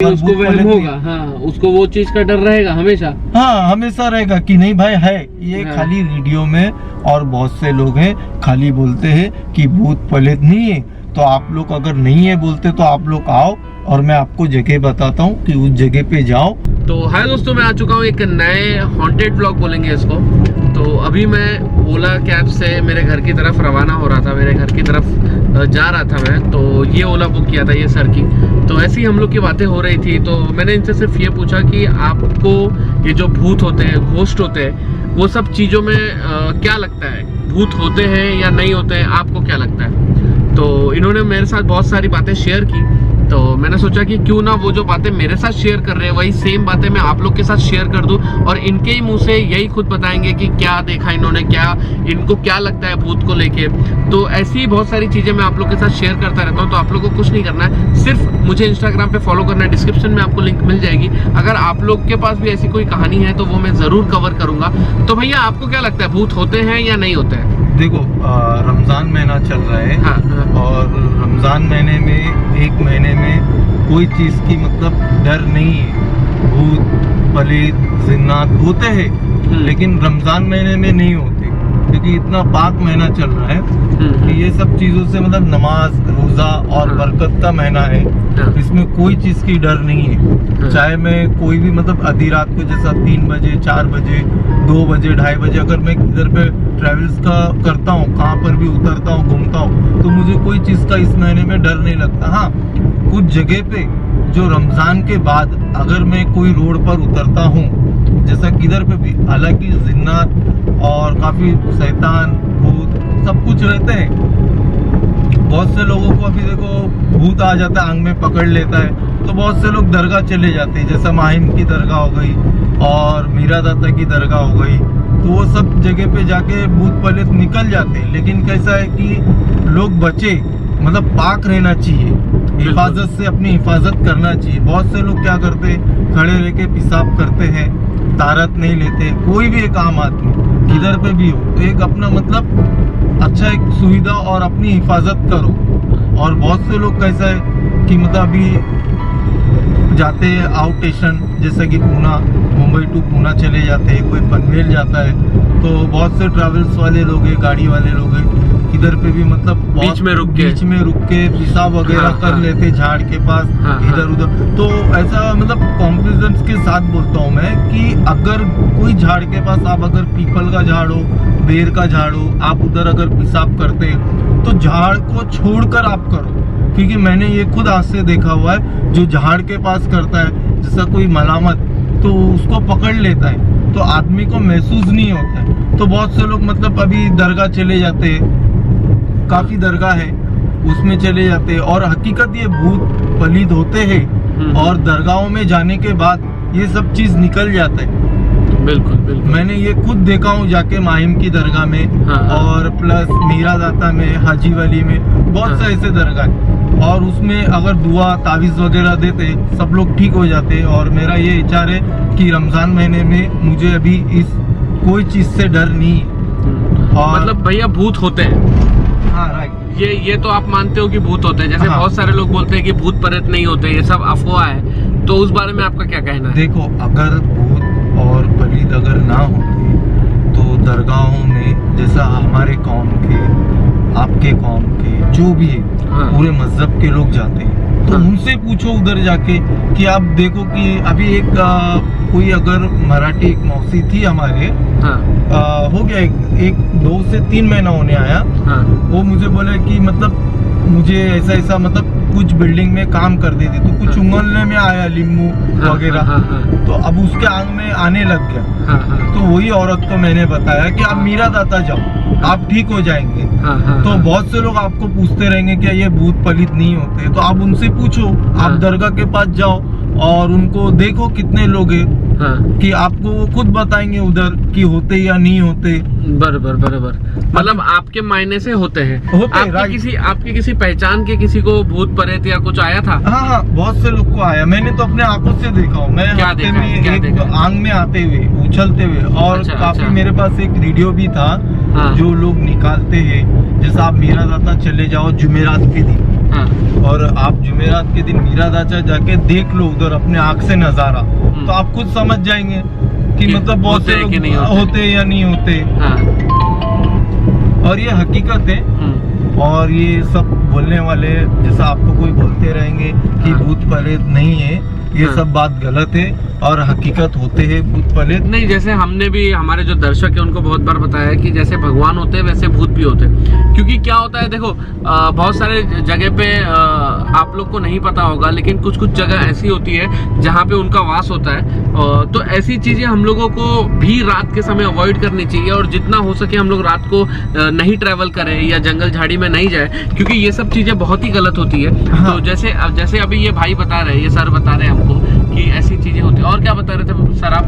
उसको वहम होगा। हाँ, उसको वो चीज का डर रहेगा हमेशा। हाँ, हमेशा रहेगा कि नहीं भाई है ये। हाँ। खाली वीडियो में और बहुत से लोग हैं खाली बोलते हैं कि भूत प्रेत नहीं है। तो आप लोग अगर नहीं है बोलते तो आप लोग आओ और मैं आपको जगह बताता हूँ कि उस जगह पे जाओ। तो हाय दोस्तों, मैं आ चुका हूँ एक नए हॉन्टेड व्लॉग बोलेंगे इसको। तो अभी मैं ओला कैब से मेरे घर की तरफ रवाना हो रहा था, मेरे घर की तरफ जा रहा था मैं। तो ये ओला बुक किया था, ये सर की। तो ऐसी हम लोग की बातें हो रही थी। तो मैंने इनसे सिर्फ ये पूछा कि आपको ये जो भूत होते हैं, घोस्ट होते हैं, वो सब चीज़ों में क्या लगता है? भूत होते हैं या नहीं होते हैं, आपको क्या लगता है? तो इन्होंने मेरे साथ बहुत सारी बातें शेयर की। तो मैंने सोचा कि क्यों ना वो जो बातें मेरे साथ शेयर कर रहे हैं वही सेम बातें मैं आप लोग के साथ शेयर कर दूं और इनके ही मुंह से यही खुद बताएंगे कि क्या देखा इन्होंने, क्या इनको क्या लगता है भूत को लेके। तो ऐसी बहुत सारी चीजें मैं आप लोग के साथ शेयर करता रहता हूं। तो आप लोग को कुछ नहीं करना है, सिर्फ मुझे इंस्टाग्राम पे फॉलो करना है। डिस्क्रिप्शन में आपको लिंक मिल जाएगी। अगर आप लोग के पास भी ऐसी कोई कहानी है तो वो मैं जरूर कवर करूंगा। तो भैया, आपको क्या लगता है, भूत होते हैं या नहीं होते हैं? देखो, रमजान महीना चल रहा है। हाँ, हाँ। और रमजान महीने में एक महीने में कोई चीज की मतलब डर नहीं है। भूत प्रेत जिन्नात होते हैं लेकिन रमजान महीने में नहीं होते, क्योंकि इतना पाक महीना चल रहा है कि ये सब चीजों से मतलब नमाज रोजा और बरकत का महीना है। इसमें कोई चीज की डर नहीं है। चाहे मैं कोई भी मतलब आधी रात को जैसा 3 बजे 4 बजे 2 बजे 2:30 बजे अगर मैं इधर पे ट्रेवल्स का करता हूँ, कहाँ पर भी उतरता हूँ, घूमता हूँ, तो मुझे कोई चीज का इस महीने में डर नहीं लगता। हाँ, कुछ जगह पे जो रमजान के बाद अगर मैं कोई रोड पर उतरता हूँ, जैसा किधर पे भी, हालांकि जिन्नात और काफी शैतान भूत सब कुछ रहते हैं। बहुत से लोगों को अभी देखो भूत आ जाता है, आंख में पकड़ लेता है, तो बहुत से लोग दरगाह चले जाते हैं, जैसा माहिम की दरगाह हो गई और मीरा दाता की दरगाह हो गई। तो वो सब जगह पे जाके भूत प्रेत निकल जाते हैं। लेकिन कैसा है कि लोग बचे, मतलब पाक रहना चाहिए, हिफाजत से अपनी हिफाजत करना चाहिए। बहुत से लोग क्या करते हैं, खड़े रह के पेशाब करते हैं, तारत नहीं लेते। कोई भी एक आम आदमी इधर पे भी हो तो एक अपना मतलब अच्छा एक सुविधा और अपनी हिफाजत करो। और बहुत से लोग कैसा है कि मतलब अभी जाते हैं आउट स्टेशन, जैसे कि पूना, मुंबई टू पूना चले जाते हैं, कोई पनवेल जाता है, तो बहुत से ट्रैवल्स वाले लोग हैं, गाड़ी वाले लोग हैं, इधर पे भी मतलब बीच में रुक के पेशाब वगैरह कर लेते झाड़ के पास, इधर उधर। तो ऐसा मतलब कॉम्प्लिजेंस के साथ बोलता हूँ मैं कि अगर कोई झाड़ के पास, आप अगर पीपल का झाड़ हो, बेर का झाड़ हो, आप उधर अगर पेशाब करते तो झाड़ को छोड़कर आप करो। क्योंकि मैंने ये खुद आज से देखा हुआ है, जो झाड़ के पास करता है जैसा कोई मलामत, तो उसको पकड़ लेता है तो आदमी को महसूस नहीं होता है। तो बहुत से लोग मतलब अभी दरगाह चले जाते हैं, काफी दरगाह है उसमें चले जाते हैं, और हकीकत ये भूत प्रेत होते हैं और दरगाहों में जाने के बाद ये सब चीज निकल जाता है। बिल्कुल बिल्कुल, मैंने ये खुद देखा हूँ जाके माहिम की दरगाह में। हाँ। और प्लस मीरा दाता में, हाजी वाली में, बहुत से ऐसे दरगाह है। और उसमें अगर दुआ तावीज वगैरह देते सब लोग ठीक हो जाते। और मेरा ये विचार है कि रमजान महीने में मुझे अभी इस कोई चीज से डर नहीं है। और मतलब भैया भूत होते हैं। हाँ, राइट। ये तो आप मानते हो कि भूत होते हैं। जैसे हाँ। बहुत सारे लोग बोलते हैं कि भूत प्रेत नहीं होते, ये सब अफवाह है। तो उस बारे में आपका क्या कहना है? देखो, अगर भूत और प्रेत अगर ना होते तो दरगाहों में, जैसा हमारे कौम के, आपके कौम के, जो भी है, हाँ। पूरे मजहब के लोग जाते हैं, तो हाँ। उनसे पूछो उधर जाके कि आप देखो कि अभी एक कोई अगर मराठी एक मौसी थी हमारे, हाँ। हो गया एक 2 से 3 महीना होने आया। हाँ। वो मुझे बोले कि मतलब मुझे ऐसा मतलब कुछ बिल्डिंग में काम कर देती, तो कुछ उंगलने में आया लींबू वगैरह। हाँ। तो अब उसके आंख में आने लग गया। हाँ। तो वही औरत को मैंने बताया कि आप मीरा दाता जाओ, आप ठीक हो जाएंगे। हाँ। तो बहुत से लोग आपको पूछते रहेंगे क्या ये भूत प्रेत नहीं होते, तो आप उनसे पूछो। आप दरगाह के पास जाओ और उनको देखो कितने लोग हैं, हाँ। कि आपको वो खुद बताएंगे उधर कि होते या नहीं होते। बराबर बराबर, मतलब आपके मायने से होते हैं। होते, राइट। आपकी किसी पहचान के किसी को भूत प्रेत या कुछ आया था? हाँ, बहुत से लोग को आया, मैंने तो अपने आंखों से देखा हूँ। मैं हफ्ते में एक आंग में आते हुए, उछलते हुए, और काफी मेरे पास एक वीडियो भी था। हाँ। जो लोग निकालते हैं, जैसे आप मीरादाता चले जाओ जुमेरात के दिन, हाँ। और आप जुमेरात के दिन मीरादाता जाके देख लो उधर अपने आंख से नजारा, तो आप खुद समझ जाएंगे कि मतलब बहुत से लोग होते या नहीं होते। हाँ। और ये हकीकत है। और ये सब बोलने वाले जैसा आपको कोई बोलते रहेंगे कि भूत प्रेत नहीं है, ये सब बात गलत है, और हकीकत होते हैं भूत प्रेत। नहीं, जैसे हमने भी, हमारे जो दर्शक है उनको बहुत बार बताया कि जैसे भगवान होते हैं वैसे भूत भी होते हैं। क्योंकि क्या होता है, देखो बहुत सारे जगह पे आप लोग को नहीं पता होगा, लेकिन कुछ कुछ जगह ऐसी होती है जहाँ पे उनका वास होता है। तो ऐसी चीजें हम लोगों को भी रात के समय अवॉइड करनी चाहिए, और जितना हो सके हम लोग रात को नहीं ट्रैवल करें या जंगल झाड़ी में नहीं जाए, क्योंकि ये सब चीजें बहुत ही गलत होती है। हाँ। तो जैसे अभी ये भाई बता रहे हैं, ये सर बता रहे हैं हमको कि ऐसी चीजें होती है। और क्या बता रहे थे सर आप?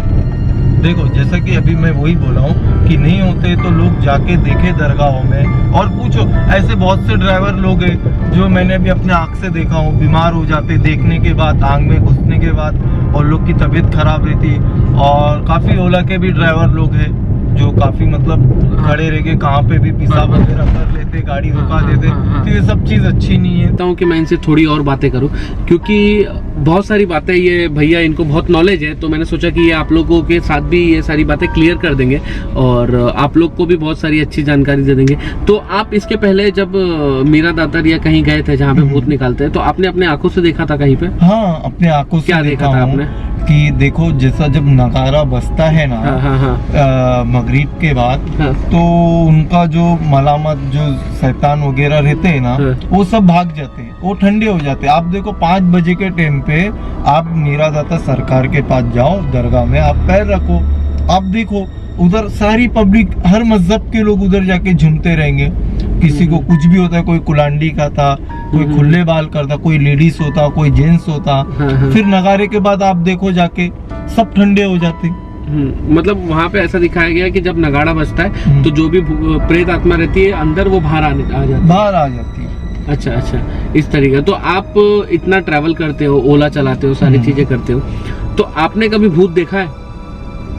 देखो, जैसा कि अभी मैं वही बोला हूँ कि नहीं होते तो लोग जाके देखे दरगाहों में और पूछो। ऐसे बहुत से ड्राइवर लोग हैं जो मैंने भी अपने आँख से देखा हूँ, बीमार हो जाते देखने के बाद, आग में घुसने के बाद, और लोग की तबीयत खराब रहती। और काफी ओला के भी ड्राइवर लोग हैं जो काफी मतलब खड़े रह के कहाँ पे भी पेशाब वगैरह कर लेते, गाड़ी रुका देते। तो ये सब चीज अच्छी नहीं है। कि मैं इनसे थोड़ी और बातें करूं, क्योंकि बहुत सारी बातें ये भैया, इनको बहुत नॉलेज है, तो मैंने सोचा कि ये आप लोगों के साथ भी ये सारी बातें क्लियर कर देंगे और आप लोग को भी बहुत सारी अच्छी जानकारी दे देंगे। तो आप इसके पहले जब मीरादाता या कहीं गए थे जहाँ पे भूत निकालते हैं, तो आपने अपने आंखों से देखा था कहीं पे? हाँ, अपने आंखों से क्या देखा था आपने? कि देखो, जैसा जब नगारा बजता है ना, मगरिब के बाद, तो उनका जो मलामत, जो शैतान वगैरह रहते हैं ना, वो सब भाग जाते हैं, वो ठंडे हो जाते हैं। आप देखो 5 बजे के टाइम पे आप मीरादाता सरकार के पास जाओ, दरगाह में आप पैर रखो, आप देखो उधर सारी पब्लिक, हर मजहब के लोग उधर जाके झूमते रहेंगे। किसी को कुछ भी होता है, कोई कुलांडी का था, कोई खुले बाल करता, कोई लेडीज होता, कोई जेंट्स होता। फिर नगारे के बाद आप देखो जाके सब ठंडे हो जाते। मतलब वहाँ पे ऐसा दिखाया गया कि जब नगाड़ा बजता है तो जो भी प्रेत आत्मा रहती है अंदर, वो बाहर आ जाती है। अच्छा, इस तरीके। तो आप इतना ट्रैवल करते हो, ओला चलाते हो, सारी चीजें करते हो, तो आपने कभी भूत देखा है?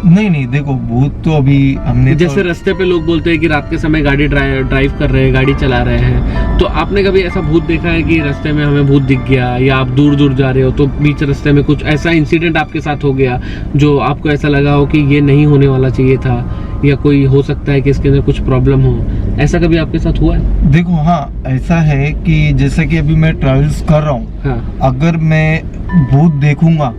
नहीं, देखो भूत तो अभी हमने, जैसे रास्ते पे लोग बोलते हैं कि रात के समय गाड़ी ड्राइव कर रहे हैं, गाड़ी चला रहे हैं, तो आपने कभी ऐसा भूत देखा है कि रास्ते में हमें भूत दिख गया, या आप दूर जा रहे हो तो बीच रास्ते में कुछ ऐसा इंसिडेंट आपके साथ हो गया जो आपको ऐसा लगा हो कि ये नहीं होने वाला चाहिए था, या कोई हो सकता है कि इसके अंदर कुछ प्रॉब्लम हो, ऐसा कभी आपके साथ हुआ है? देखो, हाँ, ऐसा है कि जैसे कि अभी मैं ट्रेवल्स कर रहा हूँ। हाँ। अगर मैं भूत देखूंगा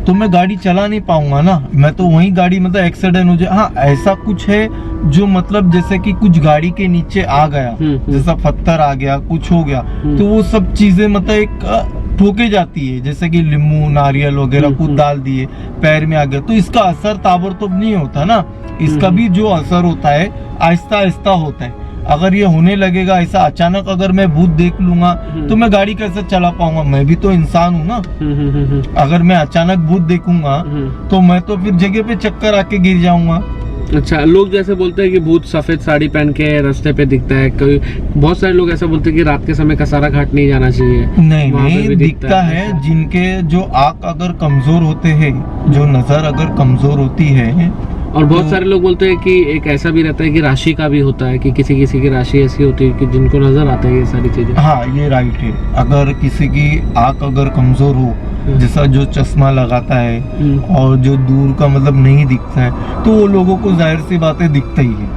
तो मैं गाड़ी चला नहीं पाऊंगा ना, मैं तो वही गाड़ी मतलब एक्सीडेंट हो जाए। हाँ, ऐसा कुछ है जो मतलब जैसे कि कुछ गाड़ी के नीचे आ गया, जैसा पत्थर आ गया, कुछ हो गया, तो वो सब चीजें मतलब एक ठोके जाती है, जैसे कि नींबू नारियल वगैरह कुछ डाल दिए, पैर में आ गया, तो इसका असर ताबड़तोड़ नहीं होता ना। इसका भी जो असर होता है आहिस्ता आहिस्ता होता है। अगर ये होने लगेगा ऐसा अचानक, अगर मैं भूत देख लूंगा तो मैं गाड़ी कैसे चला पाऊंगा? मैं भी तो इंसान हूँ ना। अगर मैं अचानक भूत देखूंगा तो मैं तो फिर जगह पे चक्कर आके गिर जाऊंगा। अच्छा, लोग जैसे बोलते हैं कि भूत सफेद साड़ी पहन के रास्ते पे दिखता है, कोई बहुत सारे लोग ऐसा बोलते हैं कि रात के समय कसारा घाट नहीं जाना चाहिए। नहीं, दिखता है। जिनके जो आँख अगर कमजोर होते हैं, जो नजर अगर कमजोर होती है, और बहुत सारे लोग बोलते हैं कि एक ऐसा भी रहता है कि राशि का भी होता है, कि किसी की राशि ऐसी होती है कि जिनको नजर आता है ये सारी चीजें। हाँ, ये राइट है। अगर किसी की आँख अगर कमजोर हो, जैसा जो चश्मा लगाता है और जो दूर का मतलब नहीं दिखता है, तो वो लोगों को जाहिर सी बातें दिखता ही है।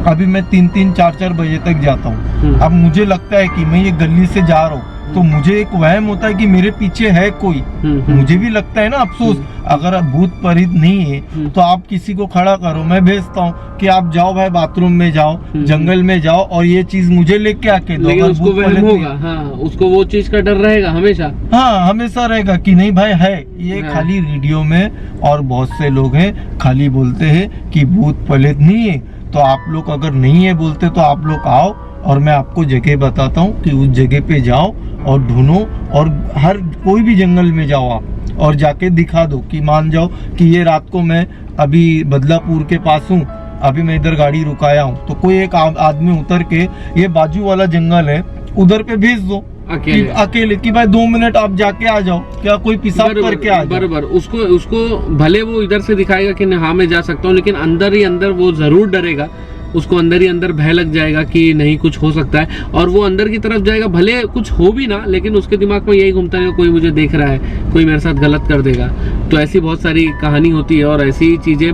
अभी मैं 3-3, 4-4 बजे तक जाता हूँ। अब मुझे लगता है कि मैं ये गली से जा रहा हूँ तो मुझे एक वहम होता है कि मेरे पीछे है कोई। मुझे भी लगता है ना अफसोस, अगर भूत प्रेत नहीं है तो आप किसी को खड़ा करो, मैं भेजता हूँ कि आप जाओ भाई बाथरूम में जाओ, जंगल में जाओ और ये चीज मुझे लेके आके दो। लेकिन उसको वहम होगा, हाँ, उसको वो चीज का डर रहेगा हमेशा। हाँ, हमेशा रहेगा कि नहीं भाई है ये। हाँ। खाली रेडियो में और बहुत से लोग हैं खाली बोलते हैं कि भूत प्रेत नहीं है, तो आप लोग अगर नहीं है बोलते तो आप लोग आओ और मैं आपको जगह बताता हूँ कि उस जगह पे जाओ और ढूंढो, और हर कोई भी जंगल में जाओ आप, और जाके दिखा दो कि मान जाओ कि ये रात को मैं अभी बदलापुर के पास हूँ, अभी मैं इधर गाड़ी रुकाया हूँ, तो कोई एक आदमी उतर के ये बाजू वाला जंगल है उधर पे भेज दो अकेले कि भाई 2 मिनट आप जाके आ जाओ, क्या कोई पेशाब करके आ जाओ। बराबर, उसको भले वो इधर से दिखाएगा कि हाँ मैं जा सकता हूँ, लेकिन अंदर ही अंदर वो जरूर डरेगा, उसको अंदर ही अंदर भय लग जाएगा कि नहीं कुछ हो सकता है, और वो अंदर की तरफ जाएगा, भले कुछ हो भी ना, लेकिन उसके दिमाग में यही घूमता रहेगा कोई मुझे देख रहा है, कोई मेरे साथ गलत कर देगा। तो ऐसी बहुत सारी कहानी होती है और ऐसी चीज़ें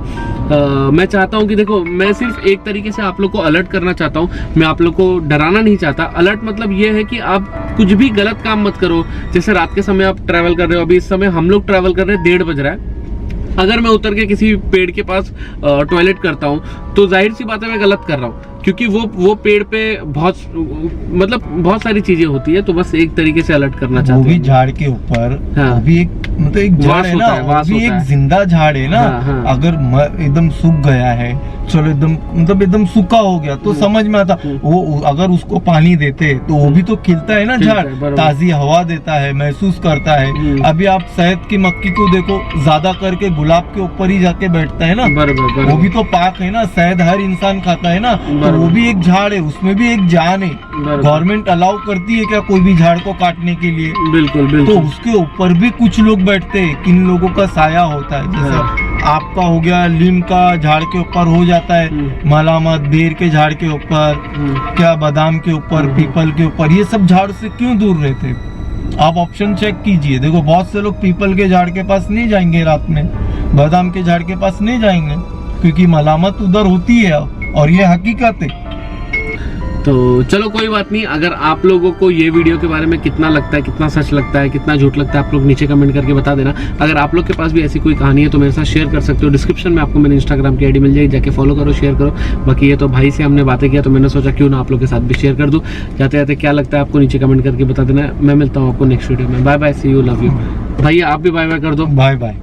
मैं चाहता हूँ कि देखो, मैं सिर्फ एक तरीके से आप लोग को अलर्ट करना चाहता हूँ, मैं आप लोग को डराना नहीं चाहता। अलर्ट मतलब ये है कि आप कुछ भी गलत काम मत करो। जैसे रात के समय आप ट्रैवल कर रहे हो, अभी इस समय हम लोग ट्रैवल कर रहे हैं, 1:30 बज रहा है, अगर मैं उतर के किसी पेड़ के पास टॉयलेट करता हूँ तो जाहिर सी बात है मैं गलत कर रहा हूँ, क्योंकि वो पेड़ पे बहुत सारी चीजें होती है। तो बस एक तरीके से अलर्ट करना चाहते हैं। वो भी झाड़ के ऊपर, हाँ। वो भी एक मतलब एक झाड़ है ना, वो भी एक जिंदा झाड़ है ना। हाँ, हाँ। अगर एकदम सूख गया है, चलो एकदम सूखा हो गया तो समझ में आता, वो अगर उसको पानी देते तो वो भी तो खिलता है ना झाड़, ताजी हवा देता है, महसूस करता है। अभी आप शहद की मक्खी को देखो, ज्यादा करके गुलाब के ऊपर ही जाके बैठता है ना, वो भी तो पाक है ना, शहद हर इंसान खाता है ना, तो वो भी एक झाड़ है, उसमें भी एक जान है। गवर्नमेंट अलाउ करती है क्या कोई भी झाड़ को काटने के लिए? बिल्कुल बिल्कुल। तो उसके ऊपर भी कुछ लोग बैठते हैं, किन लोगों का साया होता है, जैसे आपका हो गया नीम का झाड़ के ऊपर हो जाता है, मलामत बेर के झाड़ के ऊपर, क्या बादाम के ऊपर, पीपल के ऊपर, ये सब झाड़ से क्यों दूर रहते? आप ऑप्शन चेक कीजिए, देखो बहुत से लोग पीपल के झाड़ के पास नहीं जाएंगे रात में, बादाम के झाड़ के पास नहीं जाएंगे, क्योंकि मलामत उधर होती है और ये हकीकत है। तो चलो कोई बात नहीं। अगर आप लोगों को ये वीडियो के बारे में कितना लगता है, कितना सच लगता है, कितना झूठ लगता है, आप लोग नीचे कमेंट करके बता देना। अगर आप लोग के पास भी ऐसी कोई कहानी है तो मेरे साथ शेयर कर सकते हो। डिस्क्रिप्शन में आपको मेरे इंस्टाग्राम की आईडी मिल जाएगी, जाके फॉलो करो, शेयर करो। बाकी ये तो भाई से हमने बातें किया तो मैंने सोचा क्यों ना आप लोग के साथ भी शेयर कर दूँ। जाते जाते क्या लगता है आपको नीचे कमेंट करके बता देना। मैं मिलता हूँ आपको नेक्स्ट वीडियो में। Bye bye, see you, love you. भैया आप भी बाय बाय कर दो। Bye bye.